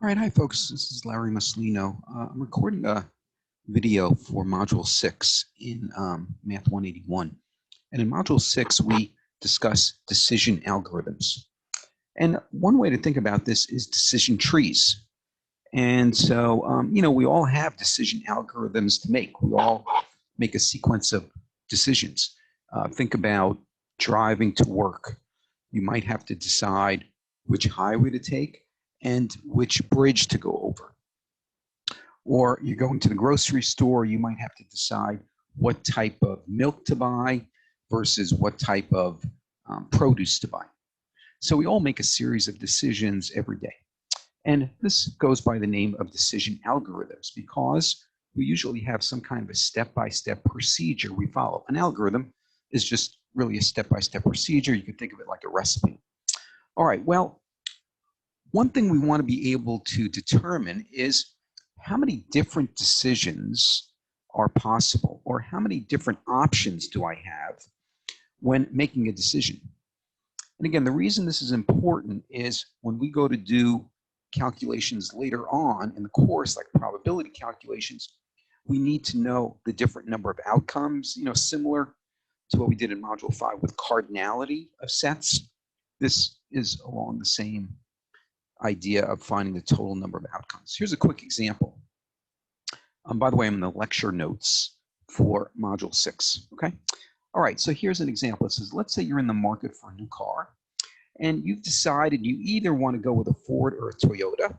All right, hi folks, this is Larry Maslino. I'm recording a video for Module 6 in Math 181. And in Module 6, we discuss decision algorithms. And one way to think about this is decision trees. And so, we all have decision algorithms to make. We all make a sequence of decisions. Think about driving to work. You might have to decide which highway to take and which bridge to go over. Or you're going to the grocery store, you might have to decide what type of milk to buy versus what type of produce to buy. So we all make a series of decisions every day. And this goes by the name of decision algorithms because we usually have some kind of a step-by-step procedure we follow. An algorithm is just really a step-by-step procedure. You can think of it like a recipe. All right, well, one thing we want to be able to determine is how many different decisions are possible, or how many different options do I have when making a decision. And again, the reason this is important is when we go to do calculations later on in the course, like probability calculations, we need to know the different number of outcomes, similar to what we did in Module 5 with cardinality of sets. This is along the same idea of finding the total number of outcomes. Here's a quick example. By the way, I'm in the lecture notes for Module 6, okay? All right, so here's an example. It says, let's say you're in the market for a new car, and you've decided you either want to go with a Ford or a Toyota,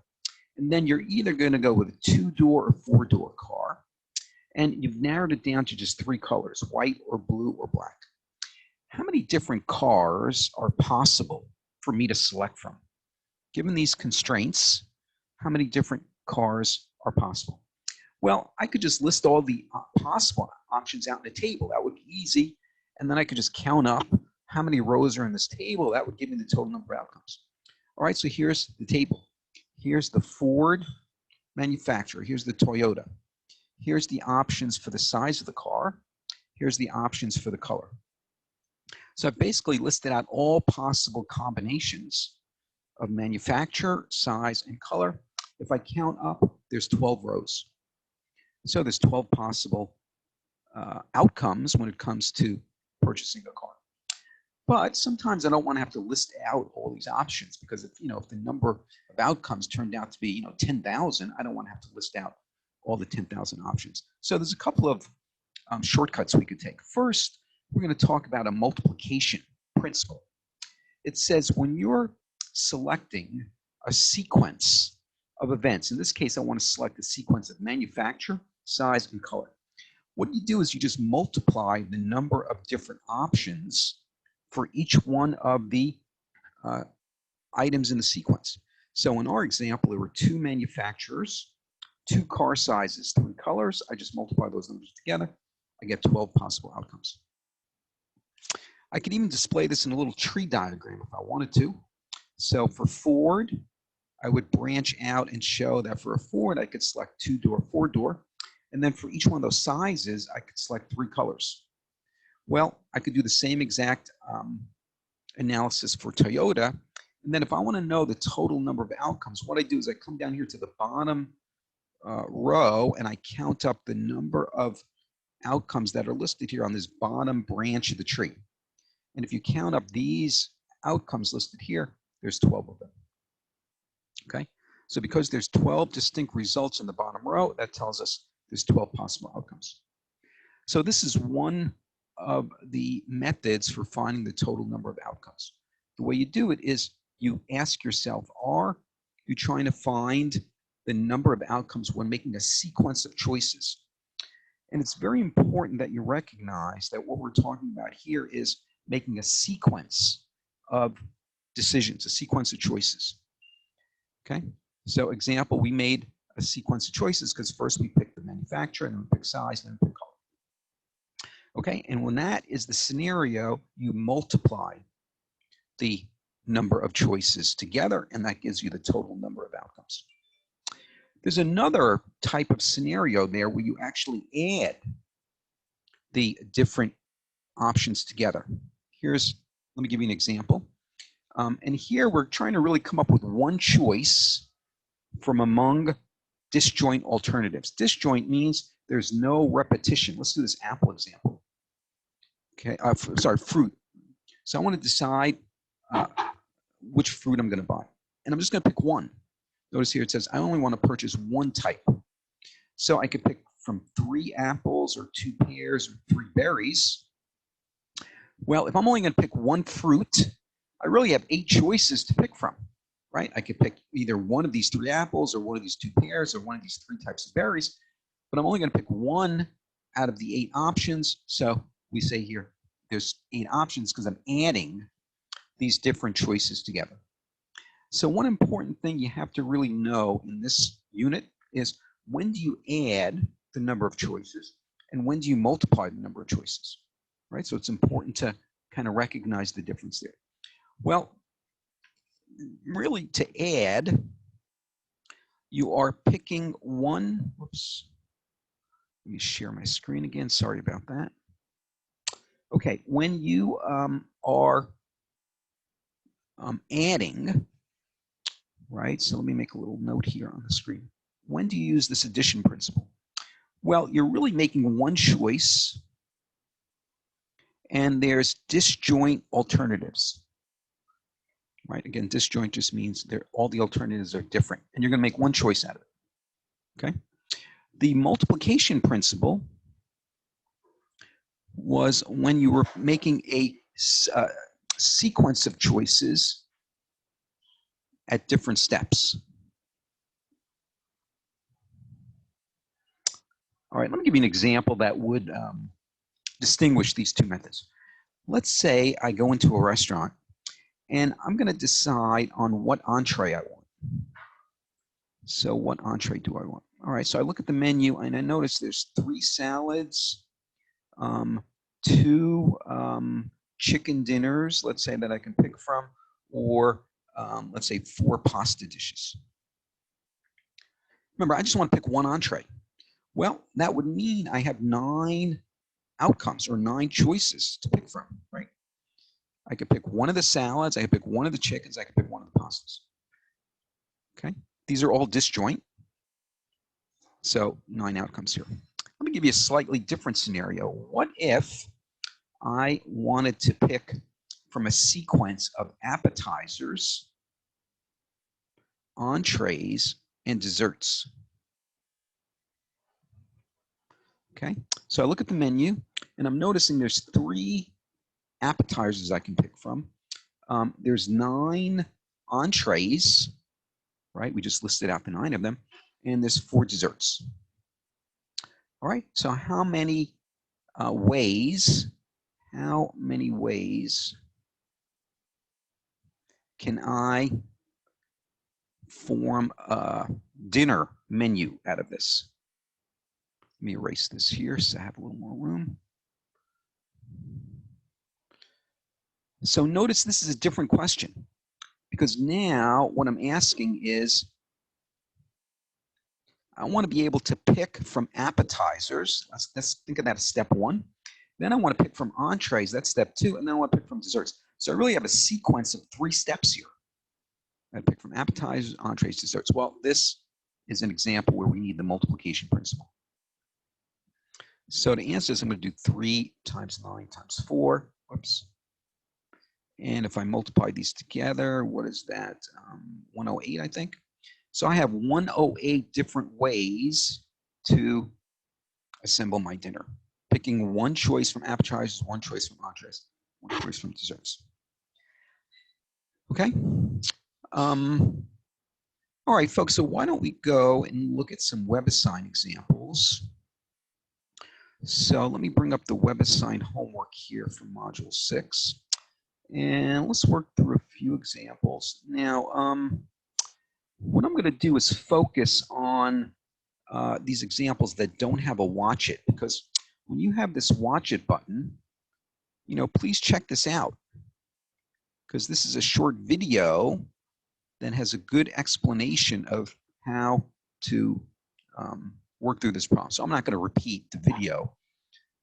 and then you're either going to go with a 2-door or 4-door car, and you've narrowed it down to just 3 colors, white or blue or black. How many different cars are possible for me to select from? Given these constraints, how many different cars are possible? Well, I could just list all the possible options out in the table. That would be easy. And then I could just count up how many rows are in this table. That would give me the total number of outcomes. All right, so here's the table. Here's the Ford manufacturer. Here's the Toyota. Here's the options for the size of the car. Here's the options for the color. So I've basically listed out all possible combinations of manufacturer, size, and color. If I count up, there's 12 rows. So there's 12 possible outcomes when it comes to purchasing a car. But sometimes I don't want to have to list out all these options because if the number of outcomes turned out to be 10,000, I don't want to have to list out all the 10,000 options. So there's a couple of shortcuts we could take. First, we're going to talk about a multiplication principle. It says when you're selecting a sequence of events, in this case, I want to select a sequence of manufacturer, size, and color. What you do is you just multiply the number of different options for each one of the items in the sequence. So in our example, there were 2 manufacturers, 2 car sizes, 3 colors. I just multiply those numbers together. I get 12 possible outcomes. I could even display this in a little tree diagram if I wanted to. So for Ford, I would branch out and show that for a Ford, I could select 2-door, 4-door. And then for each one of those sizes, I could select 3 colors. Well, I could do the same exact analysis for Toyota. And then if I want to know the total number of outcomes, what I do is I come down here to the bottom row and I count up the number of outcomes that are listed here on this bottom branch of the tree. And if you count up these outcomes listed here, there's 12 of them. Okay, so because there's 12 distinct results in the bottom row, that tells us there's 12 possible outcomes. So this is one of the methods for finding the total number of outcomes. The way you do it is you ask yourself, are you trying to find the number of outcomes when making a sequence of choices? And it's very important that you recognize that what we're talking about here is making a sequence of decisions, a sequence of choices. Okay, so example, we made a sequence of choices because first we picked the manufacturer, and then we picked size, and then we picked color. Okay, and when that is the scenario, you multiply the number of choices together, and that gives you the total number of outcomes. There's another type of scenario there where you actually add the different options together. Let me give you an example. And here we're trying to really come up with one choice from among disjoint alternatives. Disjoint means there's no repetition. Let's do this apple example. Okay, sorry, fruit. So I want to decide which fruit I'm going to buy. And I'm just going to pick one. Notice here it says I only want to purchase one type. So I could pick from 3 apples or 2 pears or 3 berries. Well, if I'm only going to pick one fruit, I really have 8 choices to pick from, right? I could pick either one of these 3 apples or one of these 2 pears or one of these 3 types of berries, but I'm only going to pick one out of the 8 options. So we say here there's 8 options because I'm adding these different choices together. So one important thing you have to really know in this unit is when do you add the number of choices and when do you multiply the number of choices, right? So it's important to kind of recognize the difference there. Well, really to add, you are picking one, whoops, let me share my screen again, sorry about that. Okay, when you are adding, right, so let me make a little note here on the screen. When do you use this addition principle? Well, you're really making one choice and there's disjoint alternatives, right? Again, disjoint just means all the alternatives are different and you're going to make one choice out of it, okay? The multiplication principle was when you were making a sequence of choices at different steps. All right, let me give you an example that would distinguish these 2 methods. Let's say I go into a restaurant and I'm going to decide on what entree I want. So what entree do I want? All right, so I look at the menu and I notice there's 3 salads, 2 chicken dinners, let's say, that I can pick from, or let's say 4 pasta dishes. Remember, I just want to pick one entree. Well, that would mean I have 9 outcomes or 9 choices to pick from, right? I could pick one of the salads, I could pick one of the chickens, I could pick one of the pastas. Okay, these are all disjoint. So 9 outcomes here. Let me give you a slightly different scenario. What if I wanted to pick from a sequence of appetizers, entrees, and desserts? Okay, so I look at the menu and I'm noticing there's 3 appetizers I can pick from. There's 9 entrees, right? We just listed out the 9 of them, and there's 4 desserts. All right, so how many ways can I form a dinner menu out of this? Let me erase this here so I have a little more room. So notice this is a different question because now what I'm asking is I want to be able to pick from appetizers. Let's think of that as step 1. Then I want to pick from entrees. That's step 2. And then I want to pick from desserts. So I really have a sequence of 3 steps here. I pick from appetizers, entrees, desserts. Well, this is an example where we need the multiplication principle. So to answer this, I'm going to do 3 times 9 times 4. Whoops. And if I multiply these together, what is that? 108, I think. So I have 108 different ways to assemble my dinner. Picking one choice from appetizers, one choice from entrees, one choice from desserts. Okay? All right, folks, so why don't we go and look at some WebAssign examples. So let me bring up the WebAssign homework here from Module 6. And let's work through a few examples. Now, what I'm going to do is focus on these examples that don't have a watch it, because when you have this watch it button, you know, please check this out, because this is a short video that has a good explanation of how to work through this problem. So I'm not going to repeat the video.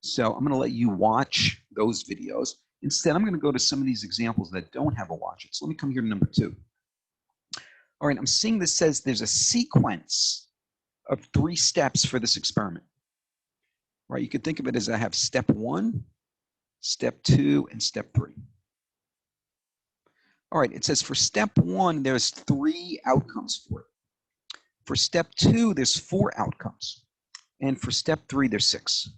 So I'm going to let you watch those videos. Instead, I'm going to go to some of these examples that don't have a watch it. So let me come here to number 2. All right, I'm seeing this says there's a sequence of 3 steps for this experiment. Right, you could think of it as I have step 1, step 2, and step 3. All right, it says for step 1, there's 3 outcomes for it. For step 2, there's 4 outcomes. And for step 3, there's 6.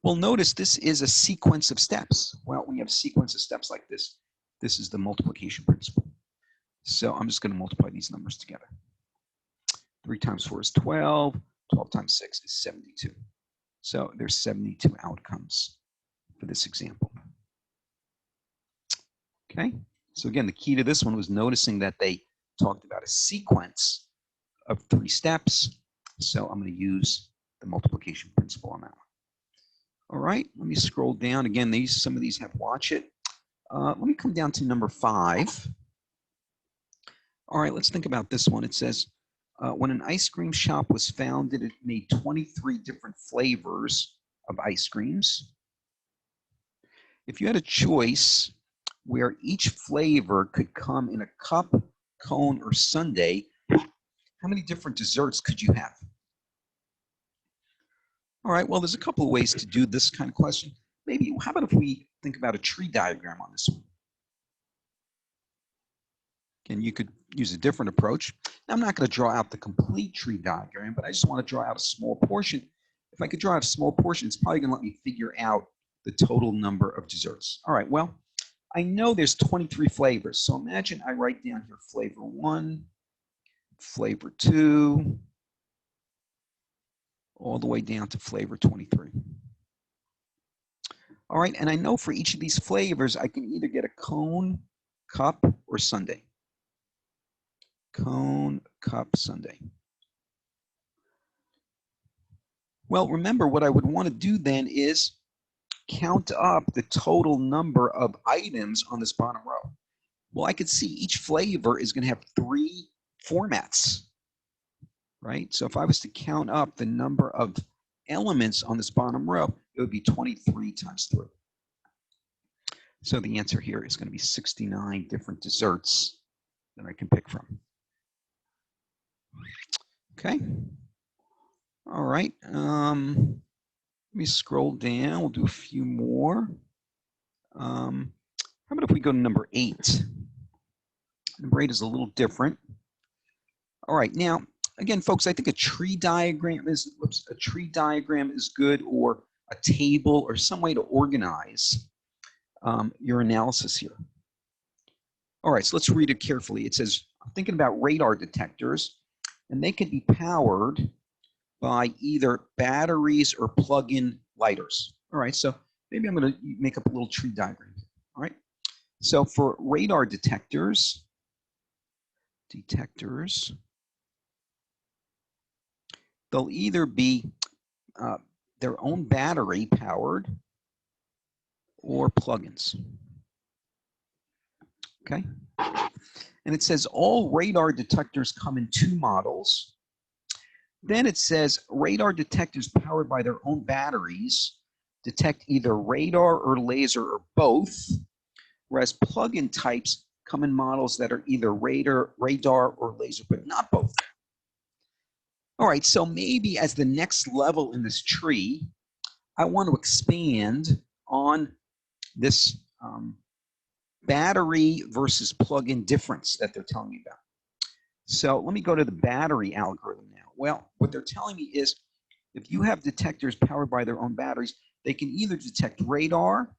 Well, notice this is a sequence of steps. Well, when you have a sequence of steps like this is the multiplication principle. So I'm just going to multiply these numbers together. 3 times 4 is 12. 12 times 6 is 72. So there's 72 outcomes for this example. Okay, so again, the key to this one was noticing that they talked about a sequence of 3 steps. So I'm going to use the multiplication principle on that one. All right, let me scroll down. Again, some of these have watch it. Let me come down to number 5. All right, let's think about this one. It says, when an ice cream shop was founded, it made 23 different flavors of ice creams. If you had a choice where each flavor could come in a cup, cone, or sundae, how many different desserts could you have? All right, well, there's a couple of ways to do this kind of question. Maybe, how about if we think about a tree diagram on this one? And you could use a different approach. Now, I'm not going to draw out the complete tree diagram, but I just want to draw out a small portion. If I could draw out a small portion, it's probably going to let me figure out the total number of desserts. All right, well, I know there's 23 flavors. So imagine I write down here flavor 1, flavor 2, all the way down to flavor 23. All right, and I know for each of these flavors, I can either get a cone, cup, or sundae. Cone, cup, sundae. Well, remember what I would want to do then is count up the total number of items on this bottom row. Well, I could see each flavor is going to have 3 formats, right? So if I was to count up the number of elements on this bottom row, it would be 23 times 3. So the answer here is going to be 69 different desserts that I can pick from. Okay. All right. Let me scroll down. We'll do a few more. How about if we go to number 8? Number 8 is a little different. All right. Now, again, folks, I think a tree diagram is good, or a table, or some way to organize your analysis here. All right, so let's read it carefully. It says, I'm thinking about radar detectors, and they can be powered by either batteries or plug-in lighters. All right, so maybe I'm going to make up a little tree diagram. All right, so for radar detectors, they'll either be their own battery powered or plugins. Okay, and it says all radar detectors come in 2 models. Then it says radar detectors powered by their own batteries detect either radar or laser or both, whereas plug-in types come in models that are either radar or laser, but not both. All right, so maybe as the next level in this tree, I want to expand on this battery versus plug-in difference that they're telling me about. So let me go to the battery algorithm now. Well, what they're telling me is if you have detectors powered by their own batteries, they can either detect radar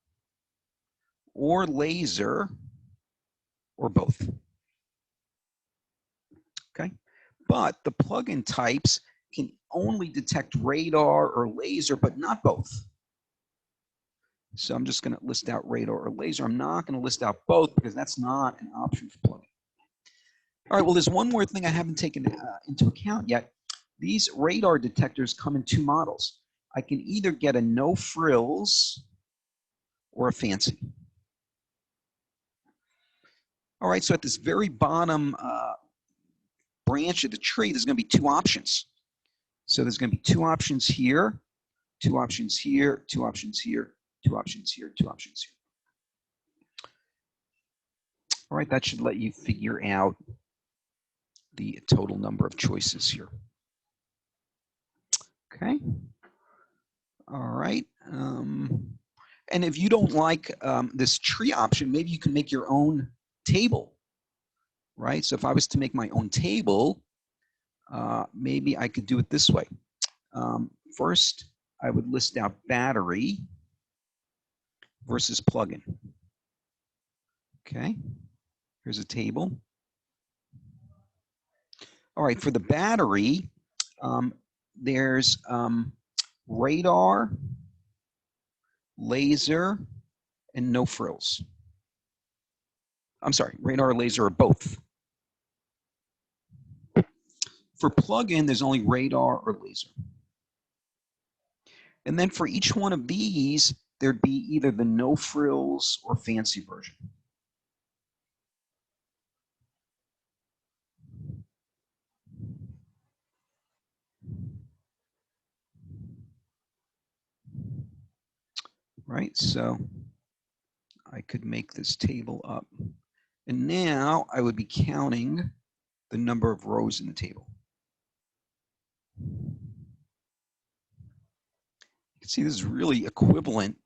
or laser or both. Okay, but the plug-in types can only detect radar or laser, but not both. So I'm just going to list out radar or laser. I'm not going to list out both because that's not an option for plug-in. All right, well, there's one more thing I haven't taken into account yet. These radar detectors come in 2 models. I can either get a no frills or a fancy. All right, so at this very bottom branch of the tree, there's going to be 2 options. So there's going to be 2 options here, 2 options here, 2 options here, 2 options here, 2 options here. All right, that should let you figure out the total number of choices here. Okay. All right. And if you don't like this tree option, maybe you can make your own table, right? So if I was to make my own table, maybe I could do it this way. First, I would list out battery versus plug-in. Okay, here's a table. All right, for the battery, there's radar, laser, and no frills. I'm sorry, radar, laser, or both. For plug-in, there's only radar or laser. And then for each one of these, there'd be either the no frills or fancy version. Right, so I could make this table up. And now I would be counting the number of rows in the table. You can see this is really equivalent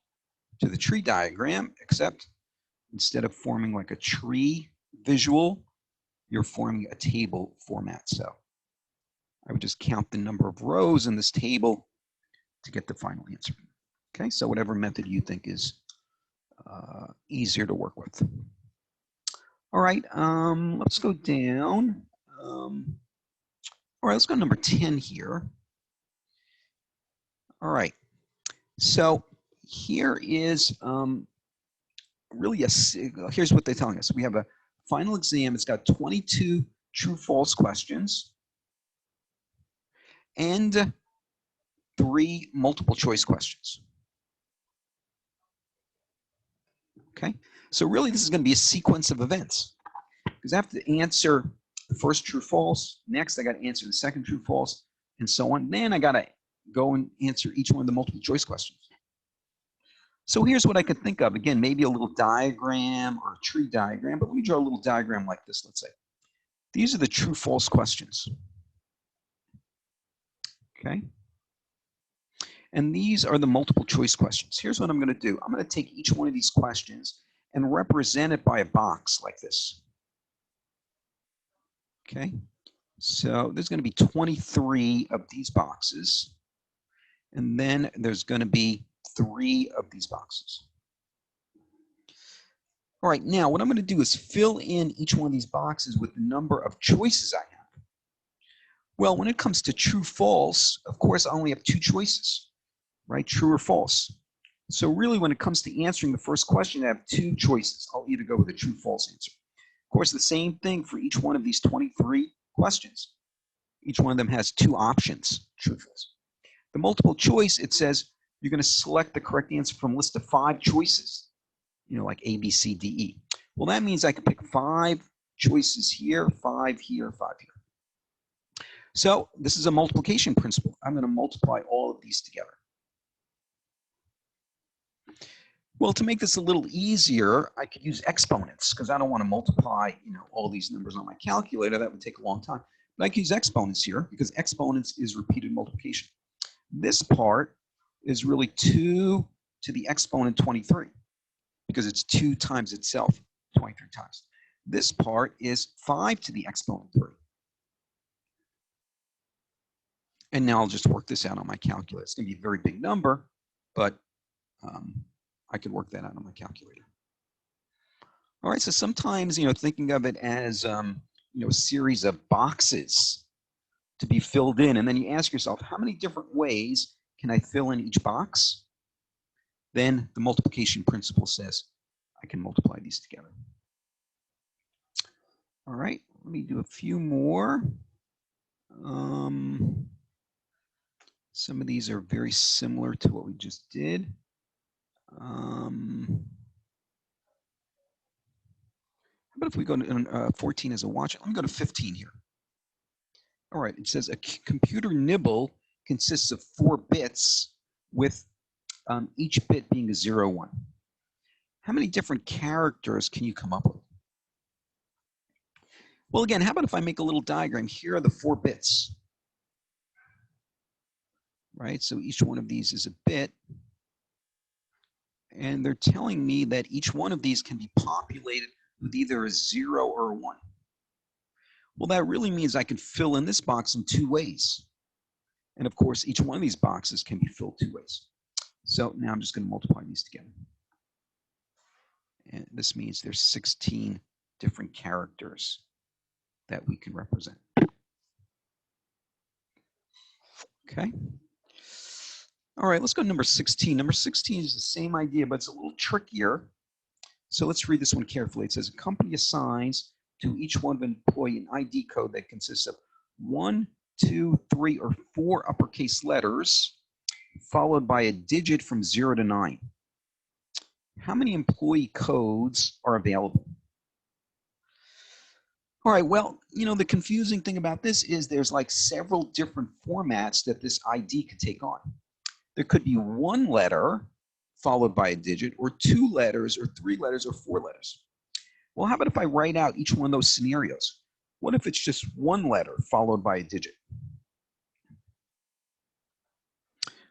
to the tree diagram, except instead of forming like a tree visual, you're forming a table format. So I would just count the number of rows in this table to get the final answer. Okay, so whatever method you think is easier to work with. All right, let's go down. All right, let's go to number 10 here. All right, so here is really here's what they're telling us. We have a final exam. It's got 22 true-false questions and 3 multiple-choice questions. Okay, so really this is going to be a sequence of events because I have to answer the first true-false. Next, I got to answer the second true-false, and so on. Then I got to go and answer each one of the multiple-choice questions. So here's what I could think of. Again, maybe a little diagram or a tree diagram, but let me draw a little diagram like this, let's say. These are the true-false questions. Okay. And these are the multiple-choice questions. Here's what I'm going to do. I'm going to take each one of these questions and represent it by a box like this. Okay. So there's going to be 23 of these boxes. And then there's going to be 3 of these boxes. All right, now what I'm going to do is fill in each one of these boxes with the number of choices I have. Well, when it comes to true, false, of course, I only have 2 choices, right? True or false. So really, when it comes to answering the first question, I have 2 choices. I'll either go with a true, false answer. Of course, the same thing for each one of these 23 questions. Each one of them has 2 options, true, false. The multiple choice, it says you're going to select the correct answer from a list of 5 choices, you know, like A, B, C, D, E. Well, that means I can pick 5 choices here, 5 here, 5 here. So this is a multiplication principle. I'm going to multiply all of these together. Well, to make this a little easier, I could use exponents because I don't want to multiply, you know, all these numbers on my calculator. That would take a long time. But I can use exponents here because exponents is repeated multiplication. This part is really 2 to the exponent 23 because it's 2 times itself 23 times. This part is 5 to the exponent 3. And now I'll just work this out on my calculator. It's going to be a very big number, but I could work that out on my calculator. All right, so sometimes, you know, thinking of it as, you know, a series of boxes to be filled in, and then you ask yourself, how many different ways can I fill in each box? Then the multiplication principle says I can multiply these together. All right, let me do a few more. Some of these are very similar to what we just did. How about if we go to 14 as a watch? Let me go to 15 here. All right, it says a computer nibble consists of 4 bits with each bit being a 0, 1. How many different characters can you come up with? Well, again, how about if I make a little diagram? Here are the 4 bits, right? So each one of these is a bit. And they're telling me that each one of these can be populated with either a 0 or a 1. Well, that really means I can fill in this box in 2 ways. And of course, each one of these boxes can be filled 2 ways. So now I'm just going to multiply these together. And this means there's 16 different characters that we can represent. Okay. All right, let's go to number 16. Number 16 is the same idea, but it's a little trickier. So let's read this one carefully. It says, a company assigns to each one of an employee an ID code that consists of 1, 2, 3, or 4 uppercase letters, followed by a digit from 0 to 9. How many employee codes are available? All right, well, you know, the confusing thing about this is there's like several different formats that this ID could take on. There could be 1 letter followed by a digit, or 2 letters, or 3 letters, or 4 letters. Well, how about if I write out each one of those scenarios? What if it's just 1 letter followed by a digit?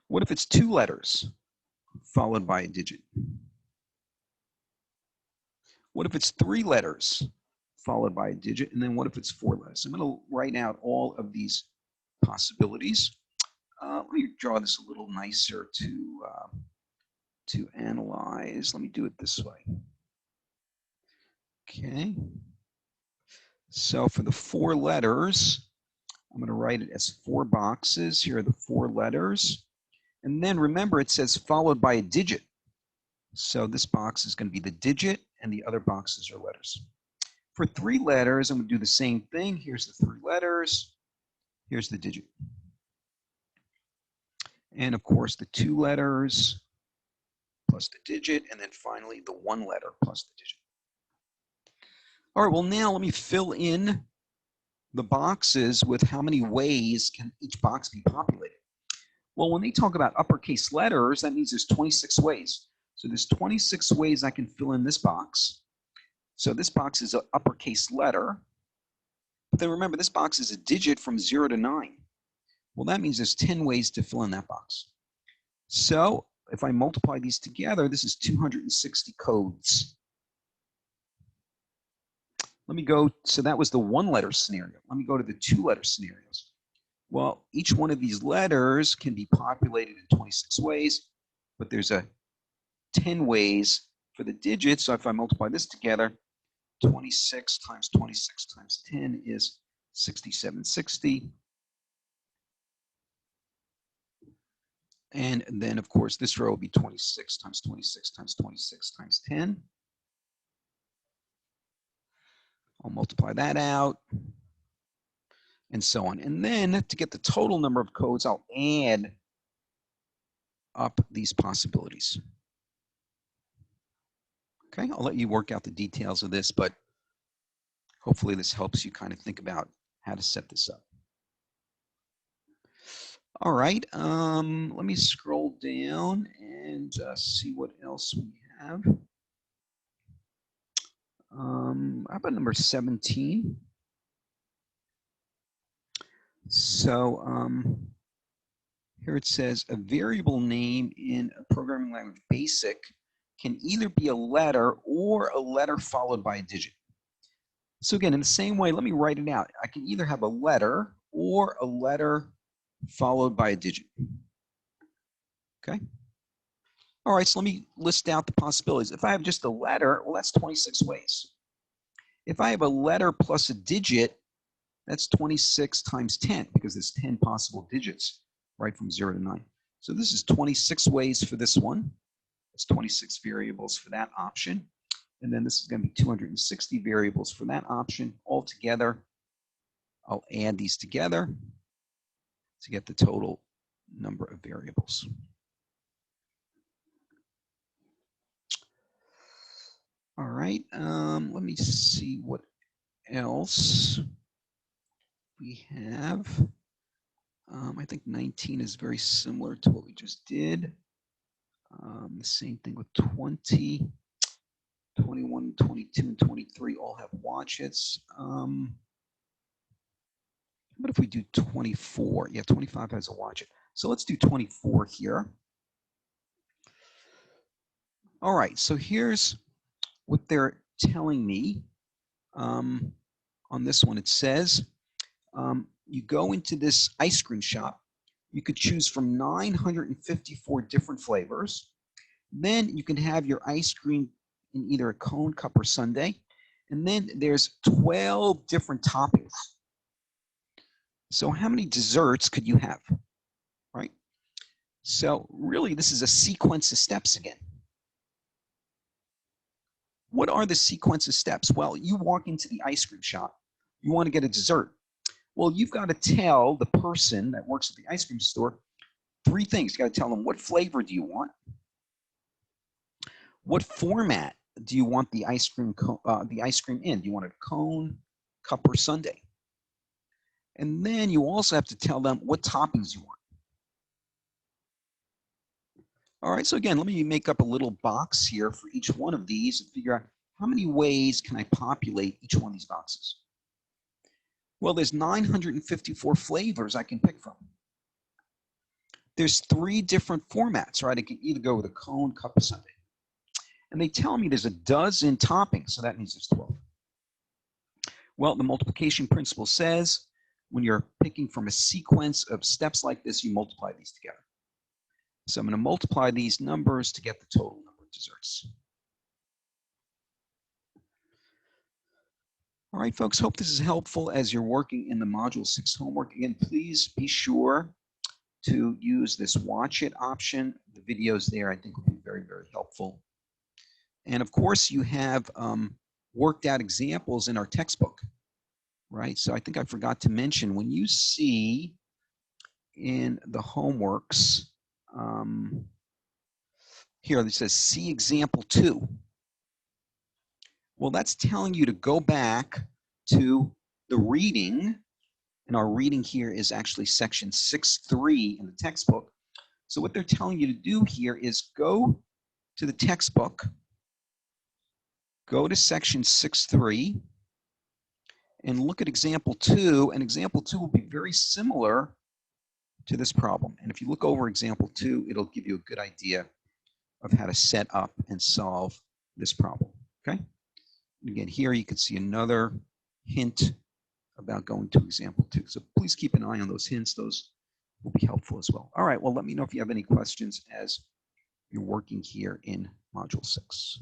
What if it's 2 letters followed by a digit? What if it's 3 letters followed by a digit? And then what if it's 4 letters? I'm going to write out all of these possibilities. Let me draw this a little nicer to analyze. Let me do it this way. Okay. So for the 4 letters, I'm going to write it as 4 boxes. Here are the 4 letters. And then remember, it says followed by a digit. So this box is going to be the digit, and the other boxes are letters. For 3 letters, I'm going to do the same thing. Here's the 3 letters. Here's the digit. And of course, the 2 letters plus the digit, and then finally the 1 letter plus the digit. All right, well, now let me fill in the boxes with how many ways can each box be populated. Well, when they talk about uppercase letters, that means there's 26 ways. So there's 26 ways I can fill in this box. So this box is an uppercase letter. But then remember, this box is a digit from 0 to 9. Well, that means there's 10 ways to fill in that box. So if I multiply these together, this is 260 codes. Let me go, so that was the 1-letter scenario. Let me go to the 2-letter scenarios. Well, each one of these letters can be populated in 26 ways, but there's a 10 ways for the digits. So if I multiply this together, 26 times 26 times 10 is 6760. And then, of course, this row will be 26 times 26 times 26 times 10. I'll multiply that out, and so on. And then to get the total number of codes, I'll add up these possibilities. Okay, I'll let you work out the details of this, but hopefully this helps you kind of think about how to set this up. All right, let me scroll down and see what else we have. How about number 17? So here it says a variable name in a programming language BASIC can either be a letter or a letter followed by a digit. So again, in the same way, let me write it out. I can either have a letter or a letter followed by a digit. Okay. All right, so let me list out the possibilities. If I have just a letter, well, that's 26 ways. If I have a letter plus a digit, that's 26 times 10, because there's 10 possible digits, right, from 0 to 9. So this is 26 ways for this one. It's 26 variables for that option. And then this is going to be 260 variables for that option. Altogether, I'll add these together to get the total number of variables. All right, let me see what else we have. I think 19 is very similar to what we just did. The same thing with 20, 21, 22, and 23 all have watch hits. What if we do 24? Yeah, 25 has a watch it. So let's do 24 here. All right, so here's what they're telling me. On this one, it says you go into this ice cream shop. You could choose from 954 different flavors. Then you can have your ice cream in either a cone, cup, or sundae. And then there's 12 different toppings. So how many desserts could you have, right? So really, this is a sequence of steps again. What are the sequence of steps? Well, you walk into the ice cream shop. You want to get a dessert. Well, you've got to tell the person that works at the ice cream store 3 things. You got to tell them, what flavor do you want? What format do you want the ice cream in? Do you want a cone, cup, or sundae? And then you also have to tell them what toppings you want. All right, so again, let me make up a little box here for each one of these and figure out how many ways can I populate each one of these boxes. Well, there's 954 flavors I can pick from. There's 3 different formats, right? I can either go with a cone, cup, or sundae. And they tell me there's a dozen toppings, so that means there's 12. Well, the multiplication principle says when you're picking from a sequence of steps like this, you multiply these together. So I'm going to multiply these numbers to get the total number of desserts. All right, folks, hope this is helpful as you're working in the Module 6 homework. Again, please be sure to use this watch it option. The videos there, I think, will be very, very helpful. And of course, you have worked out examples in our textbook, right? So I think I forgot to mention, when you see in the homeworks, here it says see example 2. Well, that's telling you to go back to the reading, and our reading here is actually section 6.3 in the textbook. So what they're telling you to do here is go to the textbook, go to section 6.3, and look at example 2, and example 2 will be very similar to this problem. And if you look over example 2, it'll give you a good idea of how to set up and solve this problem, okay? And again, here you can see another hint about going to example 2. So please keep an eye on those hints. Those will be helpful as well. All right, well, let me know if you have any questions as you're working here in Module 6.